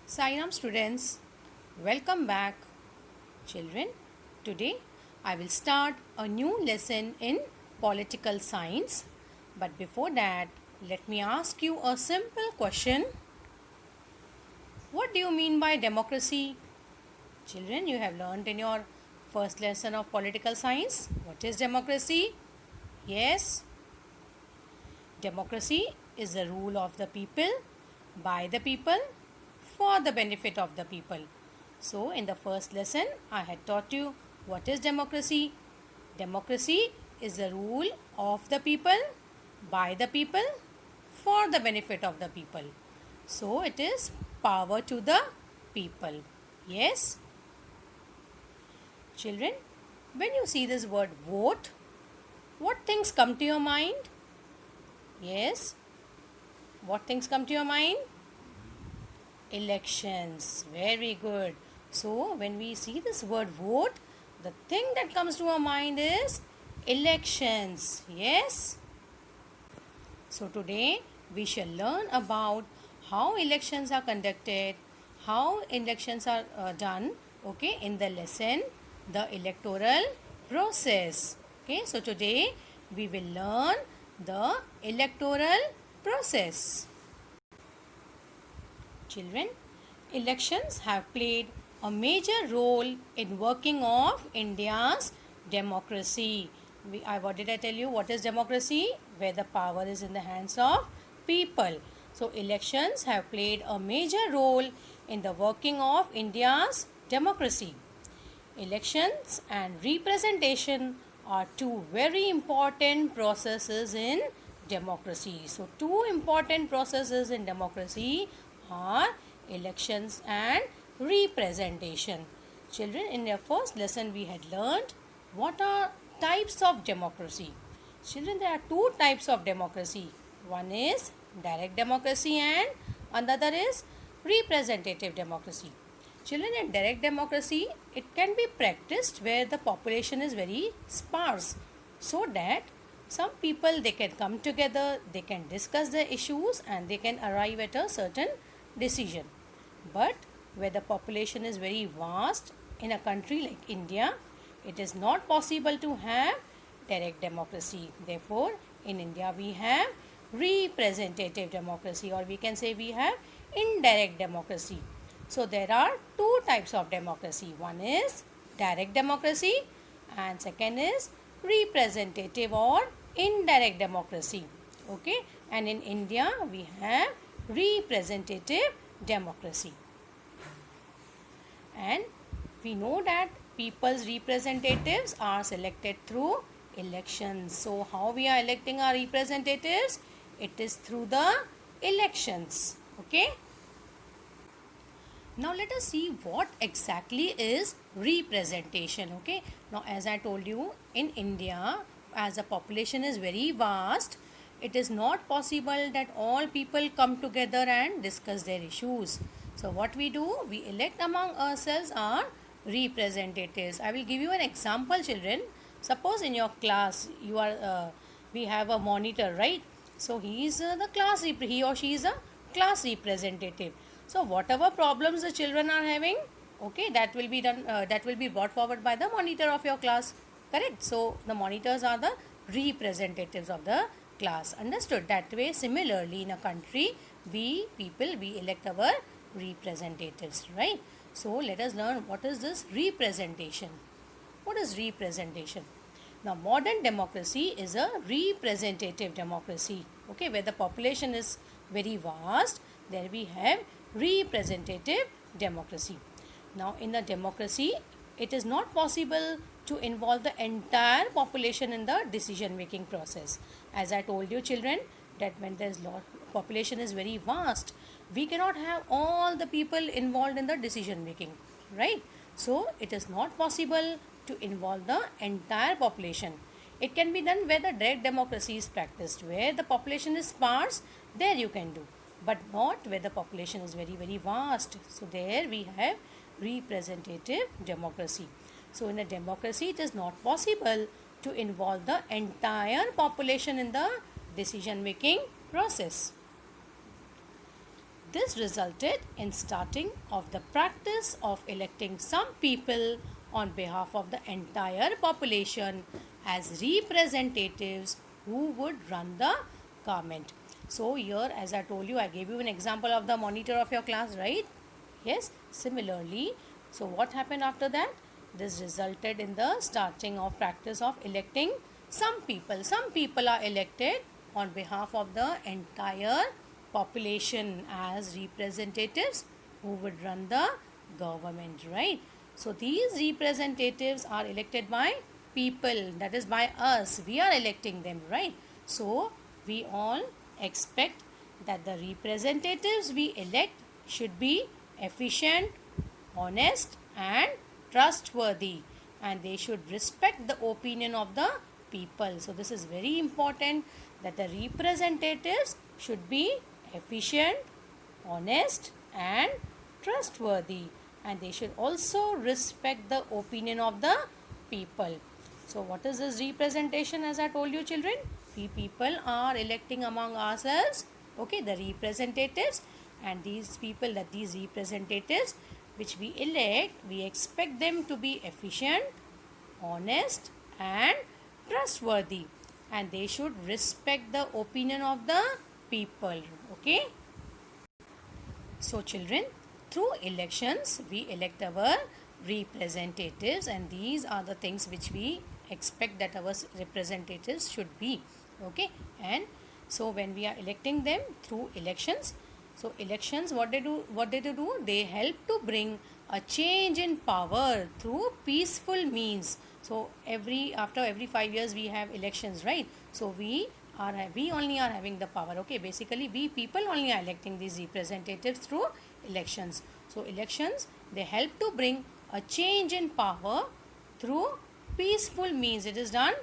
Sairam students, welcome back. Children, today I will start a new lesson in political science. But before that, let me ask you a simple question. What do you mean by democracy? Children, you have learned in your first lesson of political science. What is democracy? Yes, democracy is the rule of the people, by the people, for the benefit of the people. So, in the first lesson, I had taught you what is democracy. Democracy is the rule of the people, by the people, for the benefit of the people. So, it is power to the people. Yes, children, when you see this word vote, what things come to your mind? Yes, what things come to your mind? Elections. Very good. So, when we see this word vote, the thing that comes to our mind is elections. Yes. So, today we shall learn about how elections are conducted, how elections are done, okay, in the lesson, the electoral process. Okay, so today we will learn the electoral process. Children, elections have played a major role in working of India's democracy. What did I tell you? What is democracy? Where the power is in the hands of people. So, elections have played a major role in the working of India's democracy. Elections and representation are two very important processes in democracy. So, two important processes in democracy are elections and representation. Children, in your first lesson, we had learned what are types of democracy. Children, there are two types of democracy. One is direct democracy and another is representative democracy. Children, in direct democracy, it can be practiced where the population is very sparse, so that some people they can come together, they can discuss the issues and they can arrive at a certain decision. But where the population is very vast in a country like India, it is not possible to have direct democracy. Therefore, in India we have representative democracy, or we can say we have indirect democracy. So, there are two types of democracy. One is direct democracy and second is representative or indirect democracy. Okay, and in India we have representative democracy. And we know that people's representatives are selected through elections. So, how we are electing our representatives? It is through the elections. Okay. Now let us see what exactly is representation. Okay. Now as I told you, in India, as the population is very vast, it is not possible that all people come together and discuss their issues. So what we do, we elect among ourselves our representatives. I will give you an example, children. Suppose in your class you are we have a monitor, right? So he is he or she is a class representative. So whatever problems the children are having, okay, that will be done. That will be brought forward by the monitor of your class. Correct. So the monitors are the representatives of the class. Understood? That way, similarly, in a country, we elect our representatives, right? So let us learn what is this representation. What is representation? Now, modern democracy is a representative democracy. Okay, where the population is very vast, there we have representative democracy. Now, in a democracy, it is not possible to involve the entire population in the decision making process. As I told you, children, that when there is population is very vast, we cannot have all the people involved in the decision making, right? So, it is not possible to involve the entire population. It can be done where the direct democracy is practiced, where the population is sparse, there you can do, but not where the population is very vast. So there we have representative democracy. So in a democracy, it is not possible to involve the entire population in the decision making process. This resulted in starting of the practice of electing some people on behalf of the entire population as representatives who would run the government. So here, as I told you, I gave you an example of the monitor of your class, right? Yes, similarly, so what happened after that? This resulted in the starting of practice of electing some people. Some people are elected on behalf of the entire population as representatives who would run the government, right? So these representatives are elected by people, that is by us. We are electing them, right? So we all expect that the representatives we elect should be efficient, honest, and trustworthy, and they should respect the opinion of the people. So this is very important, that the representatives should be efficient, honest, and trustworthy, and they should also respect the opinion of the people. So what is this representation? As I told you, children, we people are electing among ourselves, okay, the representatives, and these people, that these representatives which we elect, we expect them to be efficient, honest, and trustworthy, and they should respect the opinion of the people, okay. So children, through elections we elect our representatives, and these are the things which we expect that our representatives should be, okay. And so when we are electing them through elections, so elections, what they do, they help to bring a change in power through peaceful means. So after every 5 years we have elections, right? So we only are having the power, okay. Basically we people only are electing these representatives through elections. So elections, they help to bring a change in power through peaceful means. It is done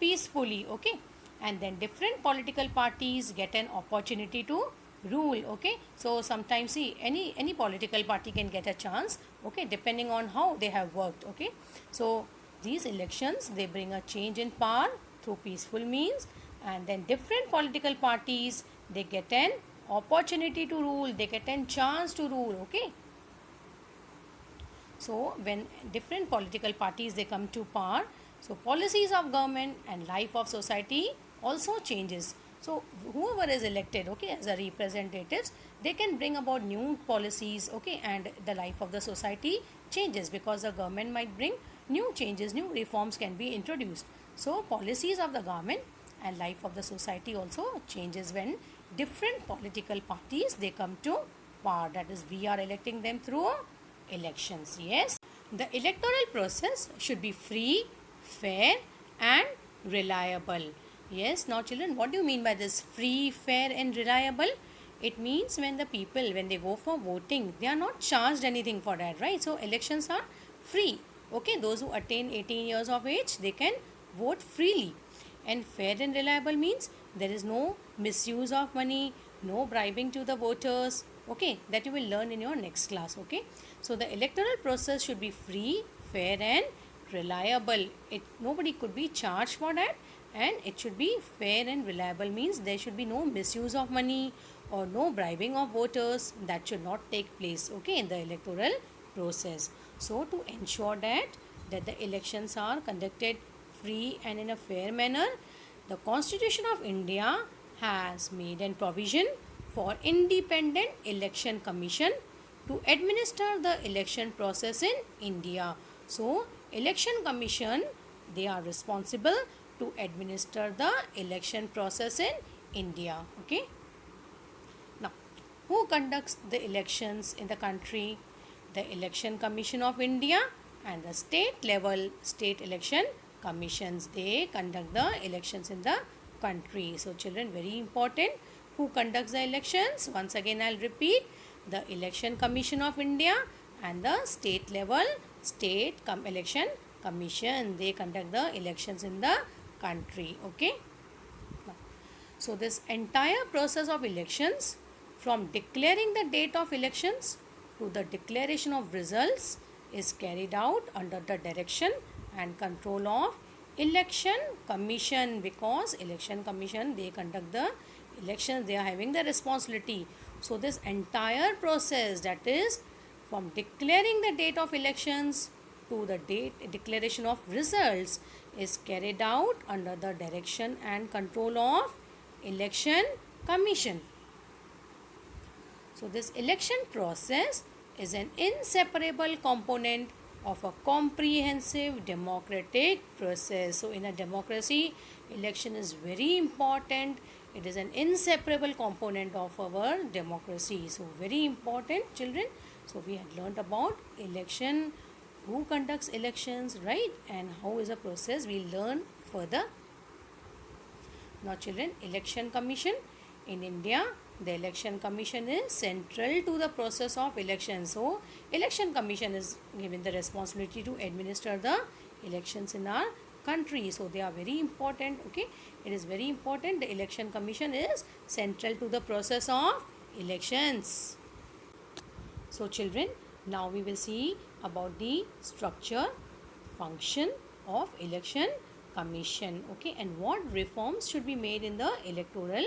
peacefully, okay. And then different political parties get an opportunity to rule, okay. So sometimes, see, any political party can get a chance, okay, depending on how they have worked, okay. So these elections, they bring a change in power through peaceful means, and then different political parties, they get an opportunity to rule, they get a chance to rule, okay. So when different political parties, they come to power, so policies of government and life of society also changes. So whoever is elected, okay, as a representatives, they can bring about new policies, okay, and the life of the society changes, because the government might bring new changes, new reforms can be introduced. So policies of the government and life of the society also changes when different political parties, they come to power. That is, we are electing them through elections. Yes, the electoral process should be free, fair, and reliable. Yes, now children, what do you mean by this free, fair, and reliable? It means when the people, when they go for voting, they are not charged anything for that, right? So elections are free, okay. Those who attain 18 years of age, they can vote freely. And fair and reliable means there is no misuse of money, no bribing to the voters, okay, that you will learn in your next class, okay. So the electoral process should be free, fair, and reliable. Nobody could be charged for that, and it should be fair and reliable means there should be no misuse of money or no bribing of voters. That should not take place, okay, in the electoral process. So to ensure that the elections are conducted free and in a fair manner, the Constitution of India has made a provision for Independent Election Commission to administer the election process in India. So Election Commission, they are responsible to administer the election process in India, okay. Now, who conducts the elections in the country? The Election Commission of India and the state level state election commissions, they conduct the elections in the country. So children, very important, who conducts the elections? Once again I'll repeat, the Election Commission of India and the state level state election commission, they conduct the elections in the country, okay. So this entire process of elections, from declaring the date of elections to the declaration of results, is carried out under the direction and control of Election Commission, because Election Commission, they conduct the elections, they are having the responsibility. So this entire process, that is from declaring the date of elections to the date declaration of results, is carried out under the direction and control of Election Commission. So this election process is an inseparable component of a comprehensive democratic process. So in a democracy, election is very important. It is an inseparable component of our democracy. So very important, children. So we had learnt about election, who conducts elections, right? And how is the process, we'll learn further. Now children, Election Commission in India, the Election Commission is central to the process of elections. So Election Commission is given the responsibility to administer the elections in our country. So they are very important. Okay, it is very important. The Election Commission is central to the process of elections. So children, now we will see about the structure, function of Election Commission. Okay, and what reforms should be made in the electoral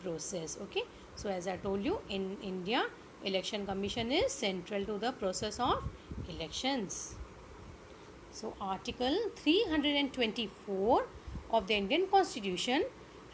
process. Okay, so as I told you, in India, Election Commission is central to the process of elections. So Article 324 of the Indian Constitution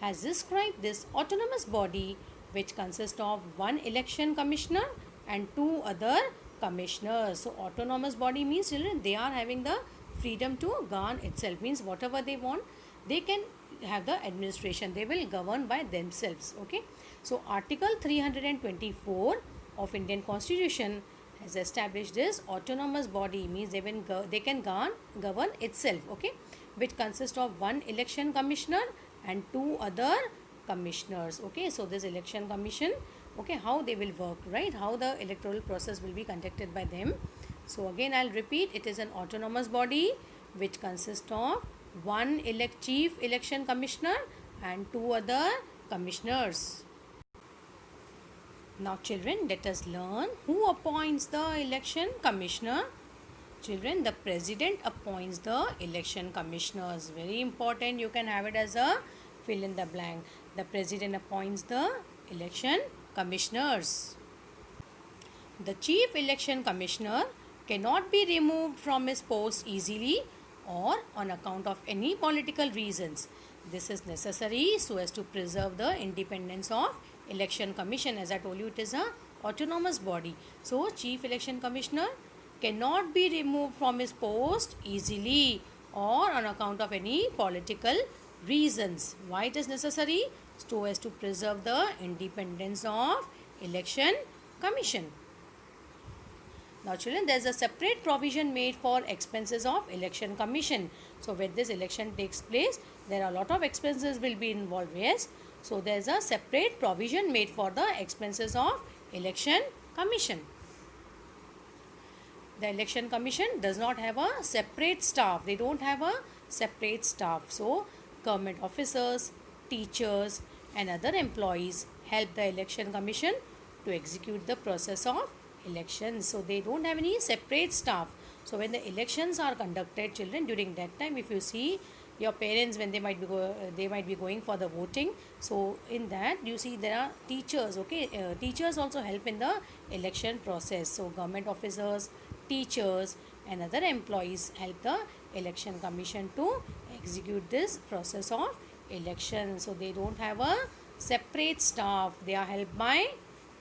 has described this autonomous body, which consists of one election commissioner and two other commissioners. So autonomous body means children, they are having the freedom to govern itself, means whatever they want, they can have the administration, they will govern by themselves. Okay, so Article 324 of Indian Constitution has established this autonomous body, means they can govern itself. Okay, which consists of one election commissioner and two other commissioners. Okay, so this election commission, okay, how they will work, right, how the electoral process will be conducted by them. So again I'll repeat, it is an autonomous body which consists of one chief election commissioner and two other commissioners. Now children, let us learn who appoints the election commissioner. Children, the president appoints the election commissioners. Very important, you can have it as a fill in the blank. The president appoints the election commissioners. The chief election commissioner cannot be removed from his post easily or on account of any political reasons. This is necessary so as to preserve the independence of Election Commission. As I told you, it is a autonomous body. So chief election commissioner cannot be removed from his post easily or on account of any political reasons. Why it is necessary? So as to preserve the independence of Election Commission. Now children, there is a separate provision made for expenses of Election Commission. So when this election takes place, there are a lot of expenses will be involved. Yes. So there is a separate provision made for the expenses of Election Commission. The Election Commission does not have a separate staff. They don't have a separate staff. So government officers, teachers and other employees help the Election Commission to execute the process of elections. So they don't have any separate staff. So when the elections are conducted, children, during that time, if you see your parents, when they might be going for the voting, so in that you see there are teachers. Okay, teachers also help in the election process. So government officers, teachers and other employees help the Election Commission to execute this process of election. So they don't have a separate staff. They are helped by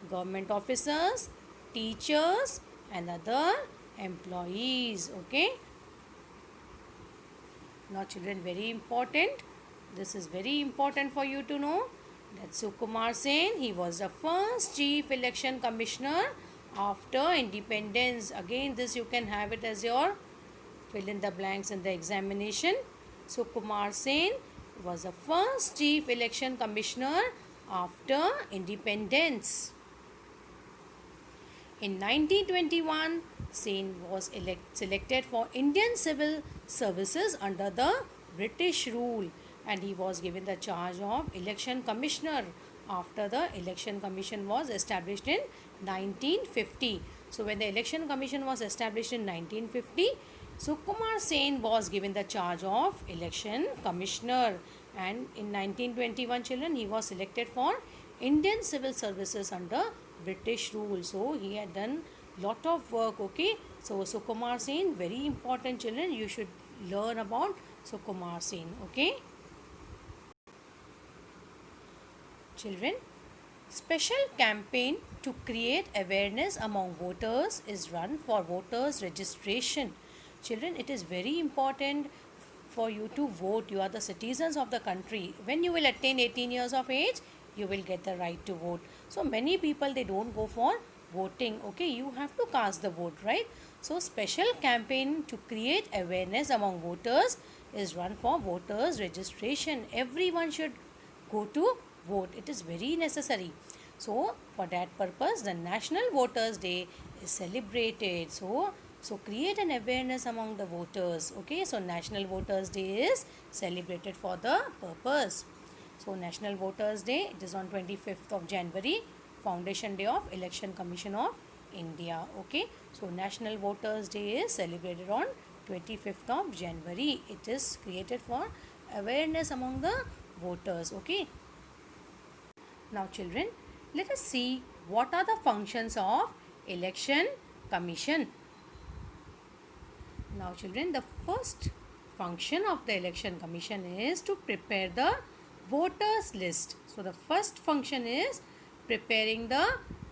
government officers, teachers and other employees. Okay, now children, very important, this is very important for you to know that Sukumar Sen, he was the first chief election commissioner after independence. Again, this you can have it as your fill in the blanks in the examination. Sukumar Sen was the first chief election commissioner after independence. In 1921, Sen was selected for Indian Civil Services under the British rule, and he was given the charge of election commissioner after the Election Commission was established in 1950. So when the Election Commission was established in 1950, Sukumar Sen was given the charge of election commissioner, and in 1921, children, he was selected for Indian Civil Services under British rule. So he had done lot of work. Okay, so Sukumar Sen, very important, children. You should learn about Sukumar Sen. Okay, children. Special campaign to create awareness among voters is run for voters registration. Children, it is very important for you to vote. You are the citizens of the country. When you will attain 18 years of age, you will get the right to vote. So many people, they don't go for voting. Okay, you have to cast the vote, right? So special campaign to create awareness among voters is run for voters registration. Everyone should go to vote. It is very necessary. So for that purpose, the National Voters Day is celebrated. So create an awareness among the voters. Okay, so National Voters Day is celebrated for the purpose. So National Voters Day, it is on 25th of January, Foundation Day of Election Commission of India. Okay, so National Voters Day is celebrated on 25th of January. It is created for awareness among the voters. Okay, now children, let us see what are the functions of Election Commission. Now children, the first function of the Election Commission is to prepare the voters list. So the first function is preparing the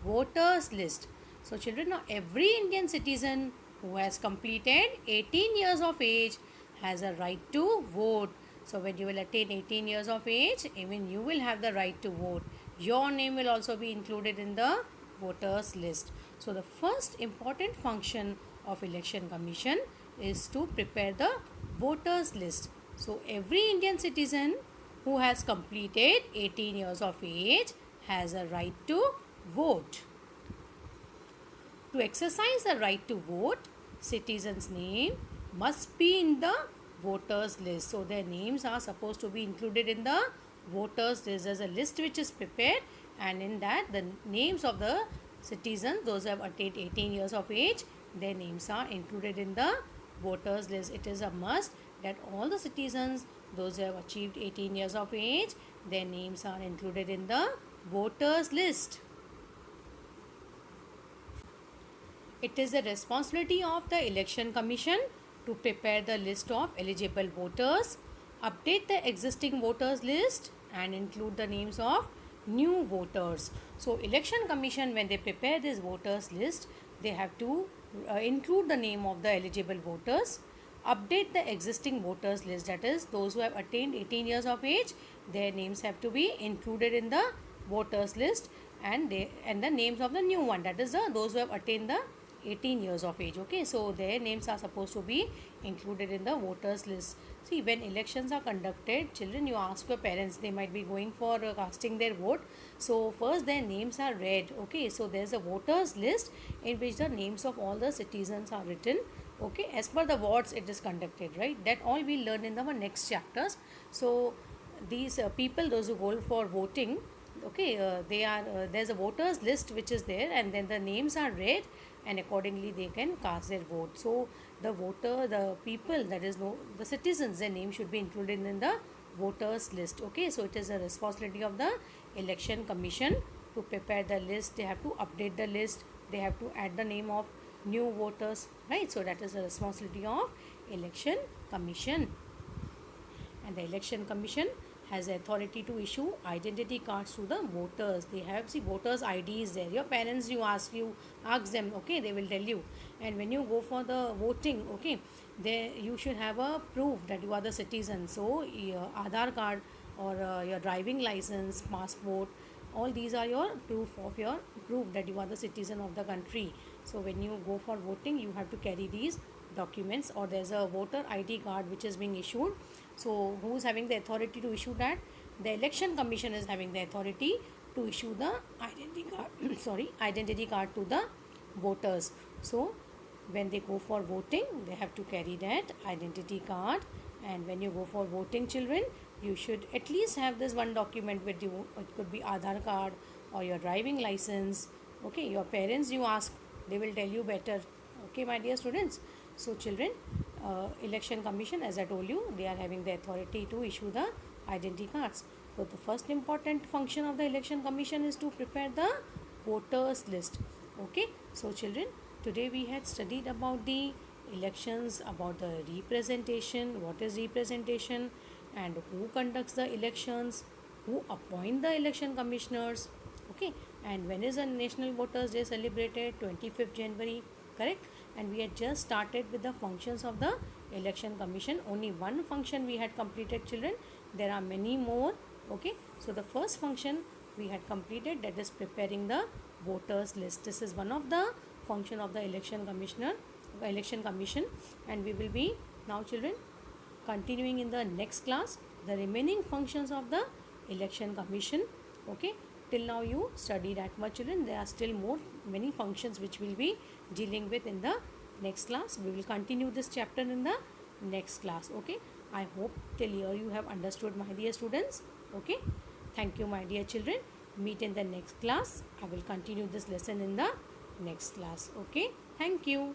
voters list. So children, now every Indian citizen who has completed 18 years of age has a right to vote. So when you will attain 18 years of age, even you will have the right to vote. Your name will also be included in the voters list. So the first important function of Election Commission is to prepare the voters list. So every Indian citizen who has completed 18 years of age has a right to vote. To exercise the right to vote, citizens' name must be in the voters list. So their names are supposed to be included in the voters list. There's a list which is prepared, and in that the names of the citizens, those who have attained 18 years of age, their names are included in the voters list. It is a must that all the citizens, those who have achieved 18 years of age, their names are included in the voters list. It is the responsibility of the Election Commission to prepare the list of eligible voters, update the existing voters list, and include the names of new voters. So Election Commission, when they prepare this voters list, they have to include the name of the eligible voters, update the existing voters list, that is those who have attained 18 years of age, their names have to be included in the voters list, and the names of the new one, that is those who have attained the 18 years of age. Okay, so their names are supposed to be included in the voters list. See, when elections are conducted, children, you ask your parents, they might be going for casting their vote. So first their names are read. Okay, so there's a voters list in which the names of all the citizens are written. Okay, as per the wards it is conducted, right? That all we learn in our next chapters. So these people, those who go for voting, okay, they are there's a voters list which is there, and then the names are read, and accordingly they can cast their vote. So the people, that is the citizens, their name should be included in the voters list. Okay, so it is a responsibility of the Election Commission to prepare the list. They have to update the list, they have to add the name of new voters, right? So that is the responsibility of Election Commission. And the Election Commission has the authority to issue identity cards to the voters. They have, see, voters ID is there. Your parents, you ask them, okay, they will tell you. And when you go for the voting, okay, there you should have a proof that you are the citizen. So your Aadhaar card or your driving license, passport, all these are your proof that you are the citizen of the country. So when you go for voting, you have to carry these documents, or there's a voter ID card which is being issued. So who is having the authority to issue that? The Election Commission is having the authority to issue the identity card to the voters. So when they go for voting, they have to carry that identity card. And when you go for voting, children, you should at least have this one document with you. It could be Aadhaar card or your driving license. Okay, your parents, you ask, they will tell you better. Okay, my dear students. So children, Election Commission, as I told you, they are having the authority to issue the identity cards. So the first important function of the Election Commission is to prepare the voters list. Okay, so children, today we had studied about the elections, about the representation, what is representation, and who conducts the elections, who appoint the election commissioners. Okay, and when is a national voters day celebrated? 25th January, correct? And we had just started with the functions of the election commission. Only one function we had completed, children. There are many more. Okay, so the first function we had completed, that is preparing the voters list. This is one of the function of the election commission, and we will be now, children, continuing in the next class the remaining functions of the election commission. Okay, till now you study that much, children. There are still more many functions which we'll be dealing with in the next class. We will continue this chapter in the next class. Okay, I hope till here you have understood, my dear students. Okay, thank you, my dear children. Meet in the next class. I will continue this lesson in the next class. Okay, thank you.